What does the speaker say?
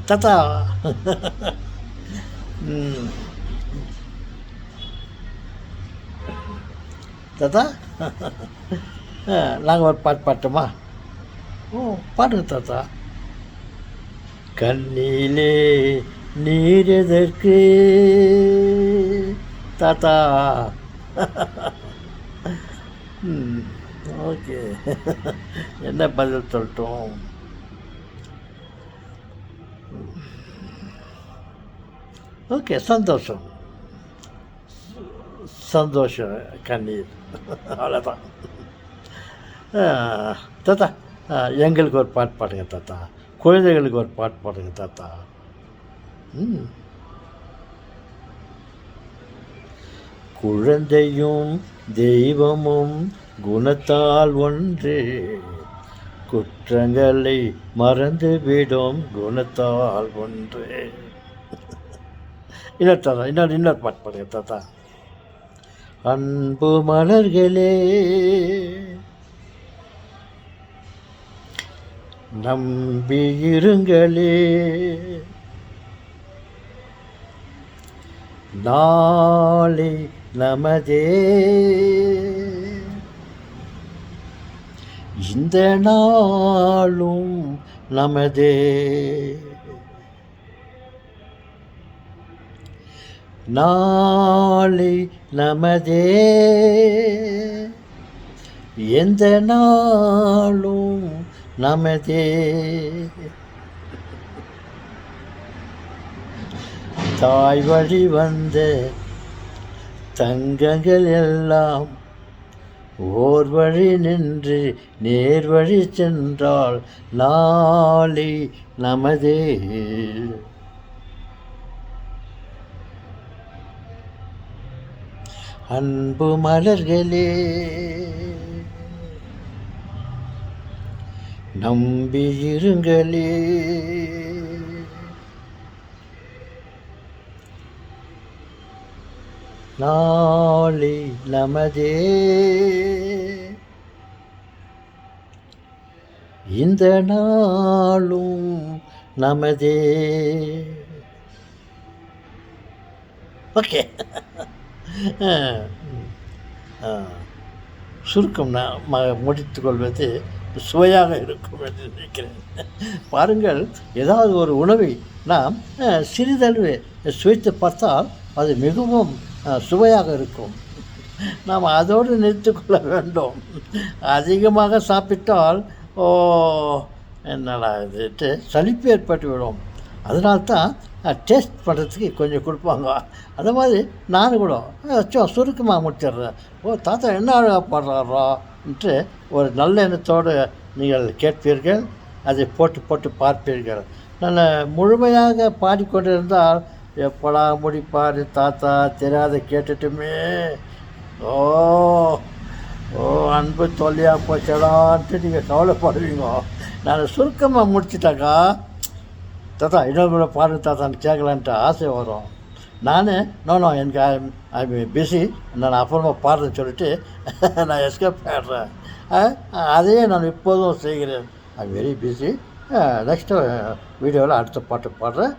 தாத்தா. ம். தாத்தா. நாங்கள் ஒரு பாட்டு பாட்டுமா? ஓ, பாடுங்க தாத்தா. கண்ணிலே நீர் எதற்கு தாத்தா? ம். ஓகே. என்ன பதில் சொல்லட்டும்? ஓகே, சந்தோஷம். சந்தோஷம். கண்ணீர். அவ்வளோதான். தாத்தா, எங்களுக்கு ஒரு பாட்டு பாடுங்க தாத்தா. குழந்தைகளுக்கு ஒரு பாட்டு பாடுங்க தாத்தா. ம். குழந்தையும் தெய்வமும் குணத்தால் ஒன்று, குற்றங்களை மறந்துவிடும் குணத்தால் ஒன்று. இன்னொரு தாத்தா, இன்னொரு பாட்டு பாடுங்க தாத்தா. அன்பு மலர்களே, நம்பியிருங்களே, நாளை நமதே, இந்த நாளும் நமதே, நாளை நமதே, எந்த நாளும் நமதே. தாய் வழி வந்த தங்கங்கள் எல்லாம் ஓர் வழி நின்று நேர் வழி சென்றால் நாளை நமதே. அன்பு மலர்களே, நம்பியிருங்களே, நாளை நமதே, இந்த நாளும் நமதே. ஓகே. சுருக்கம் நான் முடித்து கொள்வது சுவையாக இருக்கும் என்று நினைக்கிறேன். பாருங்கள், ஏதாவது ஒரு உணவை நாம் சிறிதளவு சுவைத்து பார்த்தால் அது மிகவும் சுவையாக இருக்கும். நாம் அதோடு நிறுத்திக்கொள்ள வேண்டும். அதிகமாக சாப்பிட்டால் என்னடா இது சலிப்பு ஏற்பட்டுவிடும். அதனால்தான் டேஸ்ட் பண்ணுறதுக்கு கொஞ்சம் கொடுப்பாங்க. அந்த மாதிரி நானும் கூட சுருக்கமாக முடிச்சிடுறேன். தாத்தா என்ன அழகாக பாடுறாரான்ட்டு ஒரு நல்ல எண்ணத்தோடு நீங்கள் கேட்பீர்கள், அதை போட்டு போட்டு பார்ப்பீர்கள். நான் முழுமையாக பாடிக்கொண்டிருந்தால் எப்படா முடிப்பார் தாத்தா, தெரியாத கேட்டுட்டுமே, ஓ ஓ அன்பு தொல்லையாக போச்சடான்ட்டு நீங்கள் கவலைப்படுவீங்க. நான் சுருக்கமாக முடிச்சிட்டாக்கா, தாத்தா இன்னொரு கூட பாருங்க தாத்தான்னு கேட்கலான்ட்டு ஆசை வரும். நான் நோ எனக்கு ஐ பிஸி, நான் அப்புறமா பாடுறேன்னு சொல்லிட்டு நான் எஸ்கேப் ஆகிடுறேன். அதையே நான் இப்போதும் செய்கிறேன். I very busy. நெக்ஸ்ட்டு வீடியோவில் அடுத்த பாட்டு பாடுறேன்.